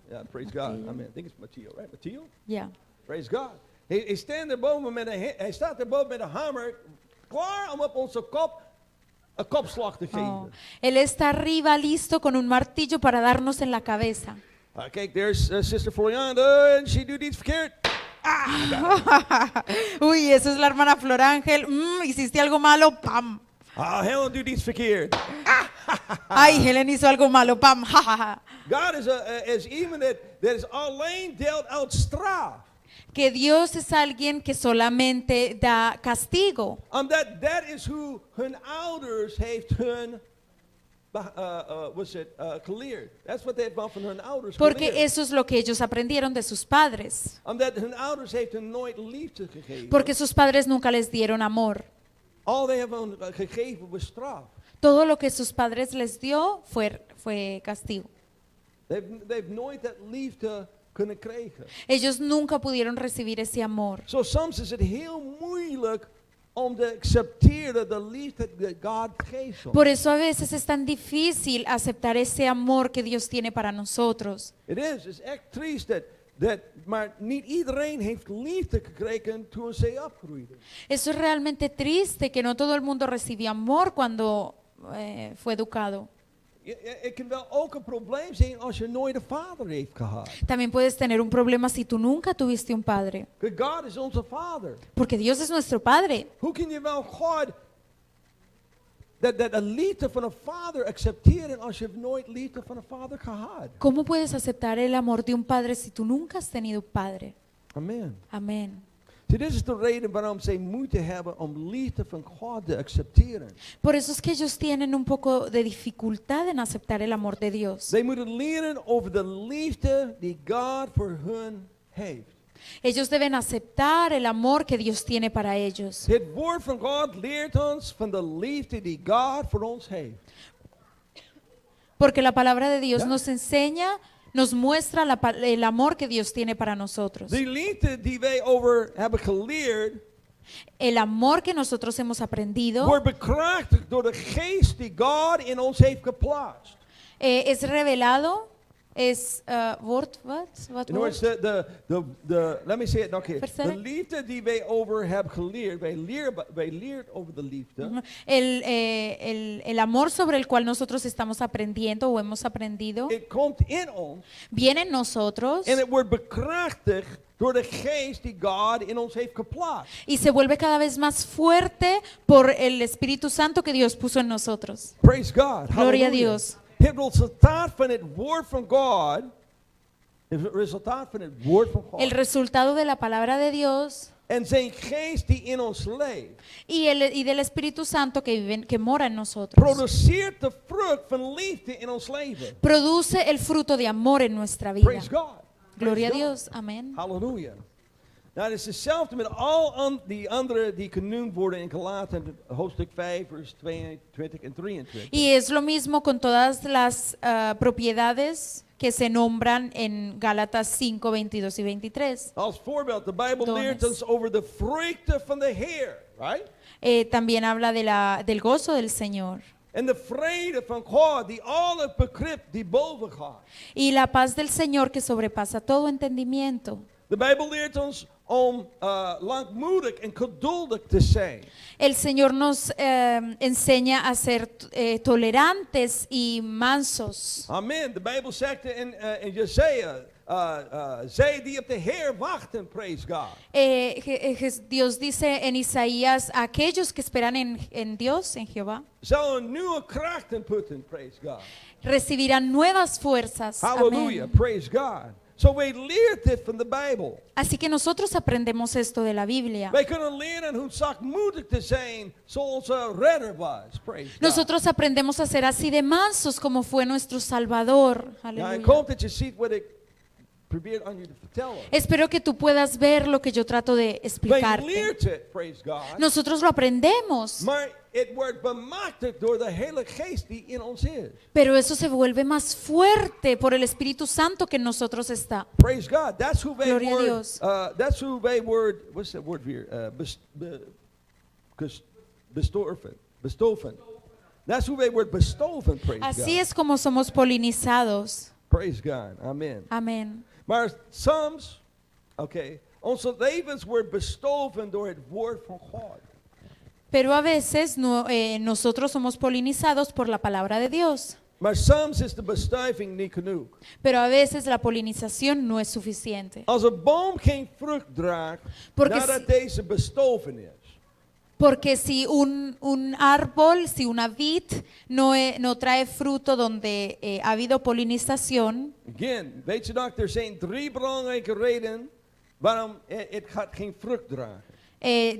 Yeah, praise God. Amen. I think it's martillo, right? Martillo? Yeah. Praise God. Hij staat erboven met een hamer, klaar om op onze kop een kopslag te geven. Oh. Él está arriba listo con un martillo para darnos en la cabeza. Kijk, there's Sister Florian, and she doet iets verkeerd. Uy, eso es la hermana Flor Ángel. Hiciste algo malo, pam. Helen doet iets verkeerd. Ay, Helen hizo algo malo, pam. God is iemand that is alleen deelt uit straf. Que Dios es alguien que solamente da castigo. Omdat that is hoe hun ouders heeft hun geleerd. That's what they've van hun ouders Porque geleerd. eso es lo que ellos aprendieron de sus padres. Omdat hun ouders heeft hun nooit liefde gegeven. Porque sus padres nunca les dieron amor. All they have gegeven was straf. Todo lo que sus padres les dio fue castigo. They've nooit dat liefde kunnen krijgen. Ellos nunca pudieron recibir ese amor. So soms is het heel moeilijk om te accepteren de liefde dat God geeft ons. Por eso a veces es tan difícil aceptar ese amor que Dios tiene para nosotros. Het is echt triest maar niet iedereen heeft liefde gekregen toen zij opgroeiden. Eso es realmente triste, que no todo el mundo recibió amor cuando fue educado. Het kan wel ook een probleem zijn als je nooit een vader heeft gehad. También puedes tener un problema si tú nunca tuviste un padre. God is onze vader. Porque Dios es nuestro Padre. Hoe kun je wel God dat een liefde van een vader accepteren als je nooit liefde van een vader gehad? ¿Cómo puedes aceptar el amor de un padre si tú nunca has tenido un padre? Amen. Amén. Dit is de reden waarom zij moeite hebben om liefde van God te accepteren. Por eso es que ellos tienen un poco de dificultad en aceptar el amor de Dios. Zij moeten leren over de liefde die God voor hun heeft. Ellos deben aceptar el amor que Dios tiene para ellos. Het woord van God leert ons van de liefde die God voor ons heeft. Porque la palabra de Dios Ja. nos enseña, nos muestra el amor que Dios tiene para nosotros. Die liefde die wij over hebben geleerd, El amor que nosotros hemos aprendido wordt bekrachtigd door de geest die God in ons heeft geplaatst. es revelado, es wat In other woord? words, let me say it nog een keer. Vertel. De liefde die wij over hebben geleerd, wij leren over de liefde. El amor sobre el cual nosotros estamos aprendiendo o hemos aprendido Het komt in ons viene en nosotros en het wordt bekrachtigd door de geest die God in ons heeft geplaatst. y se vuelve cada vez más fuerte por el Espíritu Santo que Dios puso en nosotros. Praise God. Gloria a Hallelujah. Dios. Het resultaat van het woord van God, het resultaat van het woord van God El resultado de la palabra de Dios en zijn geest die in ons leeft, y del Espíritu Santo que mora en nosotros produceert de vrucht van liefde in ons leven. produce el fruto de amor en nuestra vida. Praise God. Gloria a Praise God. Dios. Amén. Halleluja. Nou, het is hetzelfde met al die andere die genoemd worden in Galaten hoofdstuk 5, vers 22 en 23. Y es lo mismo con todas las propiedades que se nombran en Gálatas 5, 22 y 23. Als voorbeeld, de Bijbel Dones. leert ons over de vreugde van de Heer, right? También habla del gozo del Señor En de vrede van God die alle begrip die boven gaat. y la paz del Señor que sobrepasa todo entendimiento. De Bijbel leert ons om langmoedig en geduldig te zijn. El Señor nos enseña a ser tolerantes y mansos. Amen. De Bijbel zegt in Jesaja, zij die op de Heer wachten, praise God. Dios dice en Isaías, aquellos que esperan en Dios, en Jehová, Zullen nieuwe krachten putten, praise God. recibirán nuevas fuerzas. Hallelujah, Amén. praise God. So wij leert dit van de Bijbel. Así que nosotros aprendemos esto de la Biblia. Wij kunnen leren hoe zachtmoedig te zijn zoals redder was, praise God. Nosotros aprendemos a ser así de mansos como fue nuestro Salvador. Ja, ik Aleluya. hoop dat je ziet wat ik probeer aan je te vertellen. Espero que tú puedas ver lo que yo trato de Wij explicarte. leert het, praise God. Nosotros lo aprendemos, Maar het wordt bemachtigd door de Heilige Geest die in ons is. pero eso se vuelve más fuerte por el Espíritu Santo que en nosotros está. Praise God. That's who they Gloria a word. Dios. That's who they word. What's that word here? Bestoven. Bestoven. That's who they word. Bestoven. Praise Así God. es como somos polinizados. Praise God. Amen. Amén. Maar soms, okay, onze levens worden bestoven door het woord van God. Pero a veces nosotros somos polinizados por la palabra de Dios. Maar soms is de bestuiving niet genoeg. Pero a veces la polinización no es suficiente. Als een boom geen vrucht draagt, Porque nadat deze bestoven is. Porque si un árbol, si una vid no trae fruto donde ha habido polinización, Again, weet je nog, er zijn 3 belangrijke redenen waarom het gaat geen vrucht dragen.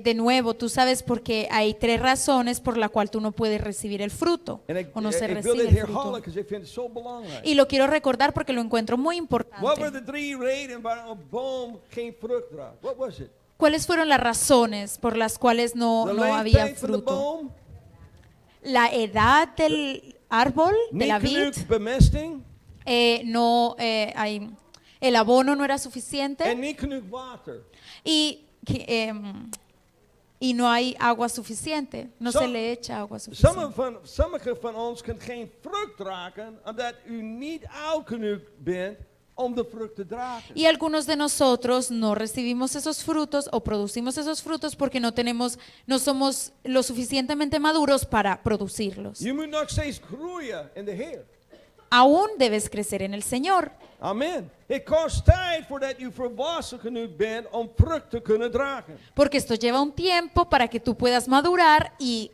de nuevo, tú sabes porque hay 3 razones por la cual tú no puedes recibir el fruto En ik o no se wil recibe dit el herhalen, fruto. because ik vind het zo belangrijk. Y lo quiero recordar porque lo encuentro muy Wat waren importante. de 3 redenen waarom een boom geen vrucht draagt? Wat was het? ¿Cuáles fueron las razones por las cuales no había leeftijd van de fruto? boom, La edad del árbol, de la niet vid, genoeg bemesting el abono no era suficiente. en niet genoeg water. Y no hay agua suficiente, no Som- se le echa agua suficiente. Sommigen van ons kunnen geen vrucht dragen omdat u niet oud genoeg bent om de vrucht te dragen. Y algunos de nosotros no recibimos esos frutos o producimos esos frutos porque no somos lo suficientemente maduros para producirlos. Je moet nog steeds groeien in de Heer. Aún debes crecer en el Señor, Amen. Het kost tijd voordat u volwassen genoeg bent om vrucht te kunnen dragen. porque esto lleva un tiempo para que tú puedas madurar y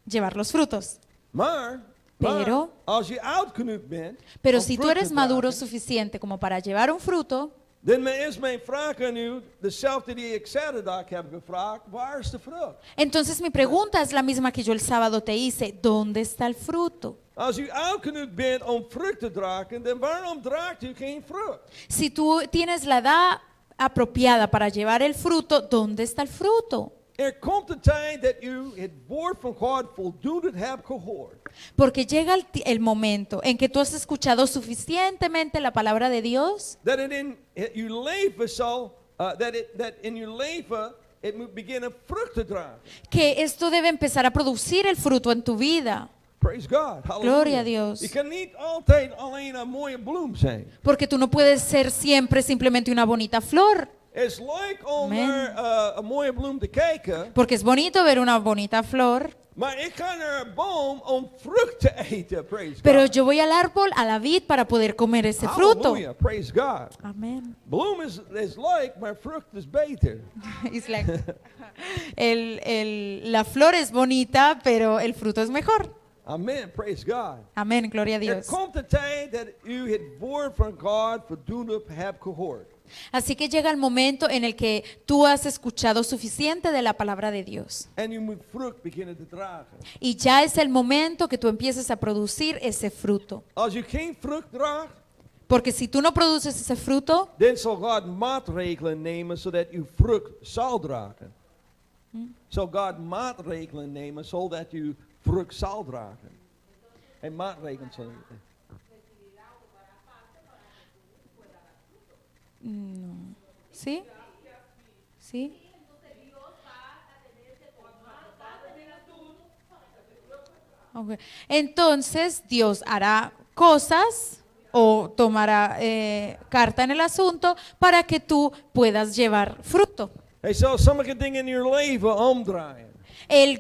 llevar los frutos. Maar Pero- als je oud genoeg bent Pero om si tú vrucht eres te maduro dragen, suficiente como para llevar un fruto, dan is mijn vraag aan u dezelfde die ik zaterdag heb gevraagd. Waar is de vrucht? entonces mi pregunta es la misma que yo el sábado te hice, ¿dónde está el fruto? Als u oud genoeg bent om vrucht te dragen, dan waarom draagt u geen vrucht? Si tú tienes la edad apropiada para llevar el fruto, ¿dónde está el fruto? Er komt een tijd dat u het woord van God voldoende hebt gehoord. Porque llega el momento en que tú has escuchado suficientemente la palabra de Dios, Dat het in uw leven zal, dat in uw leven het moet beginnen vrucht te dragen. que esto debe empezar a producir el fruto en tu vida. Praise God. Hallelujah. Gloria a Dios. Je kan niet altijd alleen een mooie bloem zijn. Porque tú no puedes ser siempre simplemente una bonita flor. Het is leuk om Amen. naar een mooie bloem te kijken, Porque es bonito ver una bonita flor, maar ik ga naar een boom om vrucht te eten. Praise pero God. yo voy al árbol, a la vid, para poder comer ese fruto. Hallelujah. Praise God. Amén. Bloem is leuk, maar vrucht is beter. It's like, la flor es bonita, pero el fruto es mejor. Amen. Praise God. Amén, gloria a Er Dios. komt een tijd dat u het woord van God voldoende hebt gehoord. Así que llega el momento en el que tú has escuchado suficiente de la palabra de Dios. En u moet vrucht beginnen te dragen. Y ya es el momento que tú empieces a producir ese fruto. Als u geen vrucht draagt, Porque si tú no produces ese fruto, dan zal God maatregelen nemen zodat u vrucht zal dragen. Zal God maatregelen nemen zodat u vrucht zal dragen. En maatregelen zal ¿sí? ¿Sí? Ok. Entonces Dios hará cosas o tomará carta en el asunto para que tú puedas llevar fruto. Hij zal sommige dingen in je leven omdraaien. Él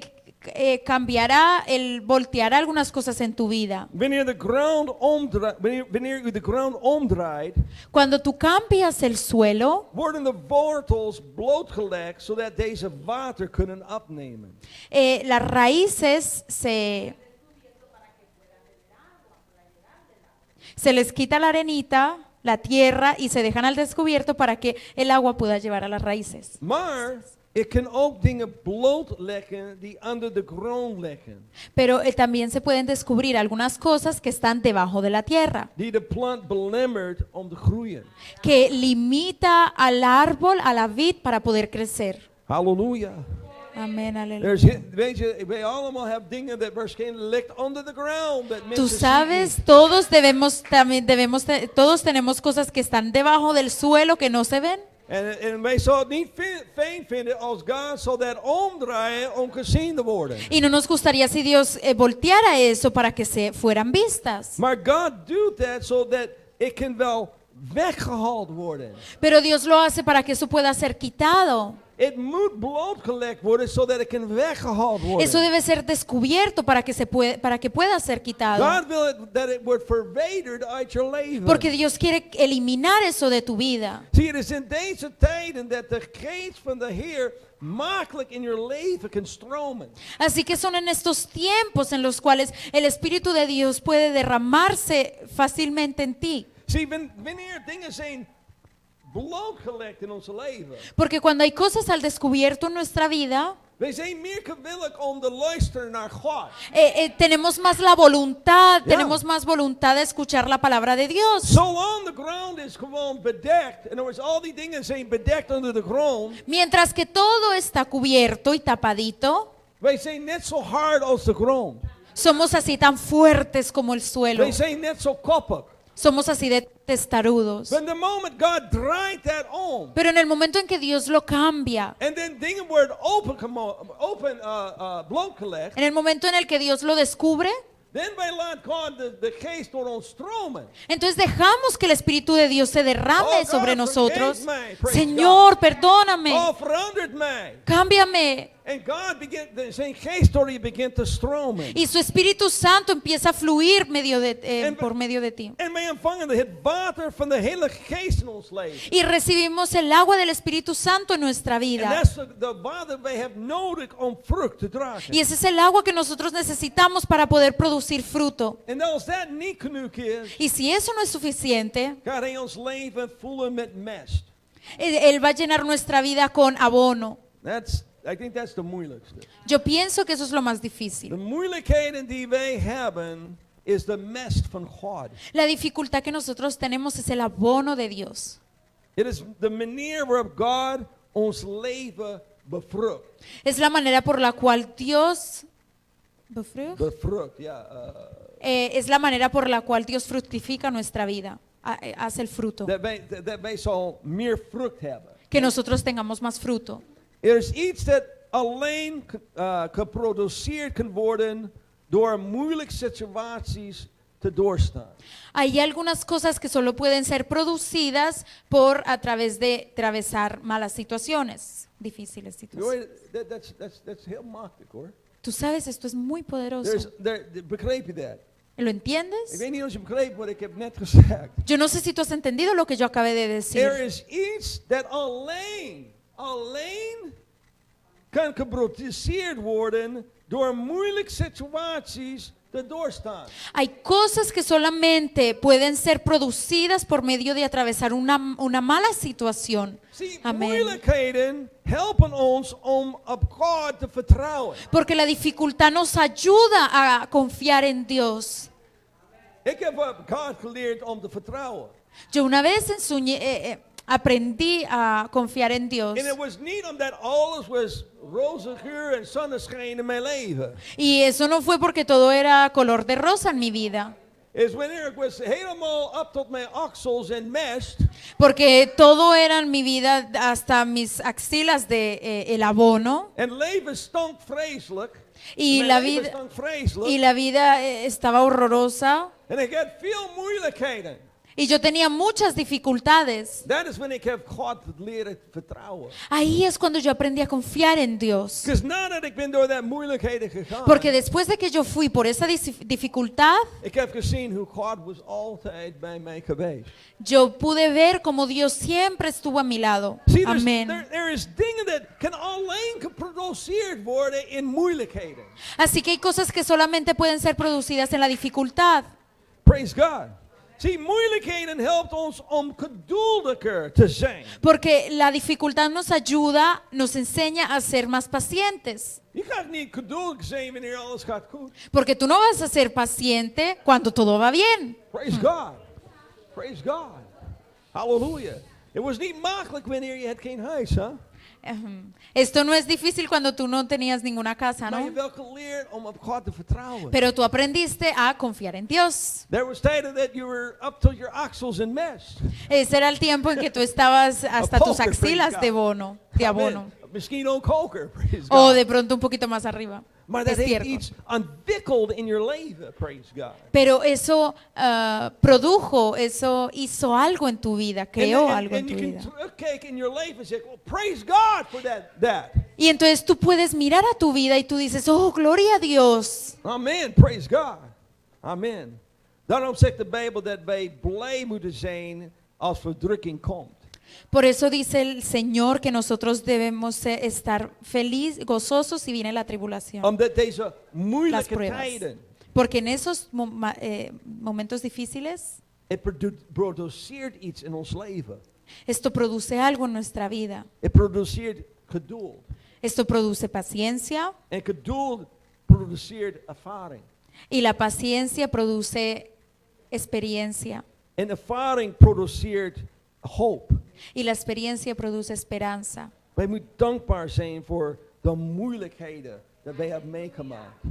cambiará, él volteará algunas cosas en tu vida. Wanneer u de grond omdraait, Cuando tú cambias el suelo, worden de wortels blootgelegd zodat deze water kunnen opnemen. las raíces se les quita la arenita, la tierra y se dejan al descubierto para que el agua pueda llevar a las raíces. Maar ik kan ook dingen blootleggen die onder de grond liggen. Pero también se pueden descubrir algunas cosas que están debajo de la tierra, Die de plant belemmert om te groeien. que limita al árbol, a la vid para poder crecer. Halleluja. Amén, aleluya. Weet je, wij allemaal hebben dingen dat waarschijnlijk ligt under the ground. Dat Tú mensen zien sabes, niet. todos tenemos cosas que están debajo del suelo que no se ven. En wij zouden het niet fijn vinden als God zou dat omdraaien om gezien te worden. Y no nos gustaría si Dios volteara eso para que se fueran vistas. Maar God doet dat zodat het kan wel weggehaald worden. Pero Dios lo hace para que eso pueda ser quitado. Het moet blootgelegd worden zodat het kan weggehaald worden. Eso debe ser descubierto para que pueda ser quitado. God wil dat het wordt verwijderd uit je leven. Porque Dios quiere eliminar eso de tu vida. Zie je, het is in deze tijden dat de geest van de Heer makkelijk in je leven kan stromen. Así que son en estos tiempos en los cuales el Espíritu de Dios puede derramarse fácilmente en ti. Zie, wanneer dingen zijn blootgelegd in ons leven, Porque cuando hay cosas al descubierto en nuestra vida, wij zijn meer gewillig om te luisteren naar God. tenemos más la voluntad, Ja. tenemos más voluntad de escuchar la palabra de Dios. Zolang de grond is gewoon bedekt, en er is al die dingen zijn bedekt onder de grond, Mientras que todo está cubierto y tapadito, wij zijn net zo hard als de grond. somos así tan fuertes como el suelo. Wij zijn net zo koppig. Somos así de testarudos. When the moment God draait that om, Pero en el momento en que Dios lo cambia, en then dingen worden blootgelegd, en el momento en el que Dios lo descubre, dan wij laat God de geest door ons stromen. entonces dejamos que el Espíritu de Dios se derrame Oh, God, sobre nosotros. forgive me. Praise Señor, perdóname, Oh, verandert mij. cámbiame. En God zijn geest door je begint te stromen. Y su Espíritu Santo empieza a fluir por medio de ti. En wij ontvangen het water van de hele geest in ons leven. Y recibimos el agua del Espíritu Santo en nuestra En vida. dat is de water wij hebben nodig om vrucht te dragen. Y ese es el agua que nosotros necesitamos para poder producir fruto. En als dat niet genoeg is, Y si eso no es suficiente, gaat hij ons leven vullen met mest. Él va a llenar nuestra vida con abono. I think that's the moeilijkste. Yo pienso que eso es lo más De difícil. moeilijkheden die wij hebben is de mest van God. La dificultad que nosotros tenemos es el abono de Dios. Het is de manier waarop God ons leven bevrucht. Es la manera por la cual Dios Bevrucht, ja. es la manera por la cual Dios fructifica nuestra vida, hace el fruto, Dat wij zal meer vrucht hebben. que nosotros tengamos más fruto. Er is iets dat alleen geproduceerd kan worden door moeilijke situaties te doorstaan. Hay algunas cosas que solo pueden ser producidas a través de atravesar malas situaciones, difíciles situaciones. Dat is heel makkelijk hoor. Tú sabes, esto es muy poderoso. Begreep je dat? ¿Lo Ik entiendes? weet niet of je begreep wat ik heb net gezegd. Yo no sé si tú has entendido lo que yo acabé de Er decir. is iets dat alleen kan geproduceerd worden door moeilijke situaties te doorstaan. Hay cosas que solamente pueden ser producidas por medio de atravesar una mala situación. Zie, Amén. moeilijkheden helpen ons om op God te vertrouwen. Porque la dificultad nos ayuda a confiar en Dios. Ik heb op God geleerd om te vertrouwen. Yo una vez aprendí a confiar en Dios. En het was niet omdat alles was roze geur en zonneschijn in mijn leven. Y eso no fue porque todo era color de rosa en mi vida. Is wanneer ik was helemaal op tot mijn oksels en mest. Porque todo era en mi vida hasta mis axilas de el abono. En leven stonk vreselijk. Y Mijn la leven vida, stonk vreselijk. y la vida estaba horrorosa. And they got veel moeilijkheden. Y yo tenía muchas dificultades. Dat is wanneer ik heb God leren vertrouwen. Ahí es cuando yo aprendí a confiar en Dios. Because nadat ik ben door dat moeilijkheden gegaan, Porque después de que yo fui por esa dificultad, ik heb gezien hoe God was altijd bij mij geweest. yo pude ver cómo Dios siempre estuvo a mi lado. See, Amén. there is dingen dat kan alleen geproduceerd worden in moeilijkheden. Así que hay cosas que solamente pueden ser producidas en la dificultad. Praise God. See, moeilijkheden helpt ons om geduldiger te zijn. Porque la dificultad nos ayuda, nos enseña a ser más pacientes. Je gaat niet geduldig zijn wanneer alles gaat goed. Porque tú no vas a ser paciente cuando todo va bien. Praise God. Praise God. Hallelujah. Het was niet makkelijk wanneer je het geen huis, hè? Esto no es difícil cuando tú no tenías ninguna casa, Maar je ¿no? hebt wel geleerd om op God te vertrouwen. Pero tú aprendiste a confiar en Dios. There was tijden that you were up to your axles in mess. Ese era el tiempo en que tú estabas hasta tus poker, axilas praise de God. de abono. Amen. Misschien ook koker, praise O God. de pronto un poquito más arriba. Maar dat Es heeft cierto. iets ontwikkeld in je leven, praise God. Pero eso produjo, eso hizo algo en tu vida, creó algo en En tu je vida. kunt terugkijken in je leven en zeggen, well, praise God for that. Y entonces tú puedes mirar a tu vida y tú dices, oh, gloria a Dios. Amen, praise God. Amen. Daarom zegt de Bijbel dat wij blij moeten zijn als verdrukking komt. Por eso dice el Señor que nosotros debemos estar felices, gozosos si viene la tribulación, Omdat deze las moeilijke pruebas. tijden, Porque en esos momentos difíciles, het produceert iets in ons leven. esto produce algo en nuestra vida. Het produceert geduld. Esto produce paciencia En geduld produceert ervaring. y la paciencia produce experiencia En ervaring produceert hoop. y la experiencia produce esperanza. Wij moeten dankbaar zijn voor de moeilijkheden dat wij hebben meegemaakt.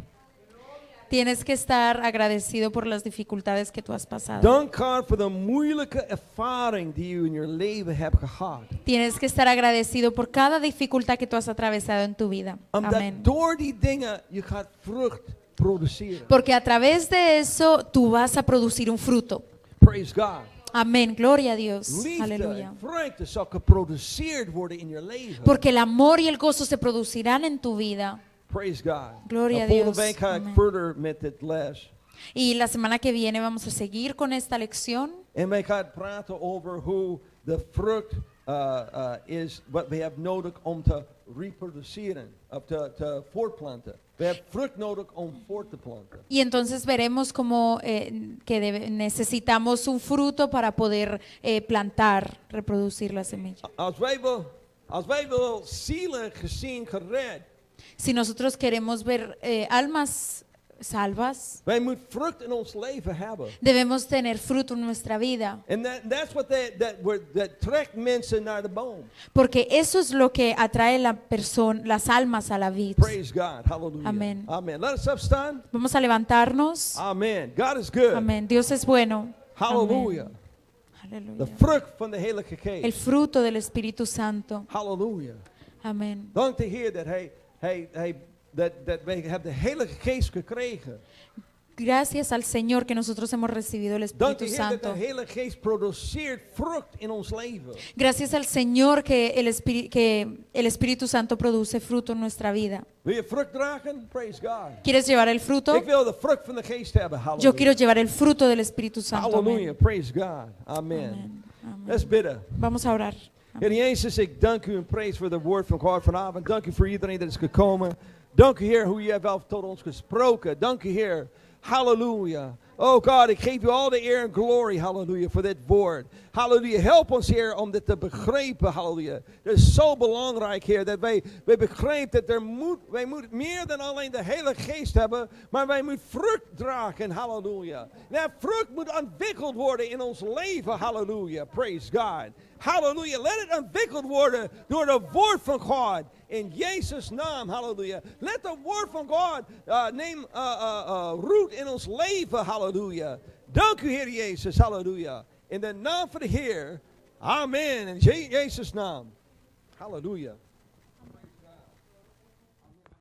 Tienes que estar agradecido por las dificultades que tú has pasado. Dank God voor de moeilijke ervaring die je in je leven hebt gehad. Tienes que estar agradecido por cada dificultad que tú has atravesado en tu vida. Omdat Amén. door die dingen je gaat vrucht produceren. Porque a través de eso tú vas a producir un fruto. Praise God. Amén, gloria a Dios. Liefde Aleluya. en vreugde zal geproduceerd worden in je leven. Porque el amor y el gozo se producirán en tu vida. Praise God. Gloria a Volgende Dios. week ga ik Amen. verder met dit les. Y la semana que viene vamos a seguir con esta lección. En wij gaan praten over hoe de vrucht is wat we hebben nodig om te reproduceren, of te voortplanten. We hebben vrucht nodig om voort te planten. Y entonces veremos cómo necesitamos un fruto para poder plantar, reproducir la semilla. Als wij willen zielen gezien gered, Si nosotros queremos ver almas salvas, wij moeten vrucht in ons leven hebben. debemos tener fruto en nuestra vida. En that's what that trekt mensen naar de boom. Porque eso es lo que atrae las almas a la vid. Praise God. Hallelujah. Amen. Amen. Let us opstaan. Vamos a levantarnos. Amen. God is good. Amén. Dios es bueno. Hallelujah. Amén. De Aleluya. vrucht van de Heilige El Geest. fruto del Espíritu Santo. Hallelujah. Amén. Dank de Heer dat wij hebben de Heilige Geest gekregen. Gracias al Señor que nosotros hemos recibido el Dank de Espíritu Heer dat de Santo. Heilige Geest produceert vrucht in ons leven. Gracias al Señor que el Espíritu Santo produce fruto en nuestra vida. Wil je vrucht dragen? Praise God. ¿Quieres llevar el fruto? Ik wil de vrucht van de Geest hebben. Yo Hallelujah. quiero llevar el fruto del Espíritu Santo. Hallelujah. Amén. Praise God. Amen. Amén. Amén. Let's bidden. Vamos a orar. Heer Jezus, ik dank u en prijs voor de woord van God vanavond. Dank u voor iedereen dat is gekomen. Dank u, Heer, hoe u hebt wel tot ons gesproken. Dank u, Heer. Hallelujah. Oh God, ik geef u al de eer en glorie, halleluja, voor dit woord. Halleluja, help ons, Heer, om dit te begrijpen, halleluja. Het is zo belangrijk, Heer, dat wij begrijpen dat wij moeten meer dan alleen de Heilige Geest hebben, maar wij moeten vrucht dragen, halleluja. Dat vrucht moet ontwikkeld worden in ons leven, halleluja. Praise God. Halleluja, let het ontwikkeld worden door het woord van God. In Jezus' naam, halleluja. Let the word van God neem root in ons leven, halleluja. Dank u, Heer Jezus, halleluja. In de naam van de Heer, amen. In Jezus' naam, halleluja.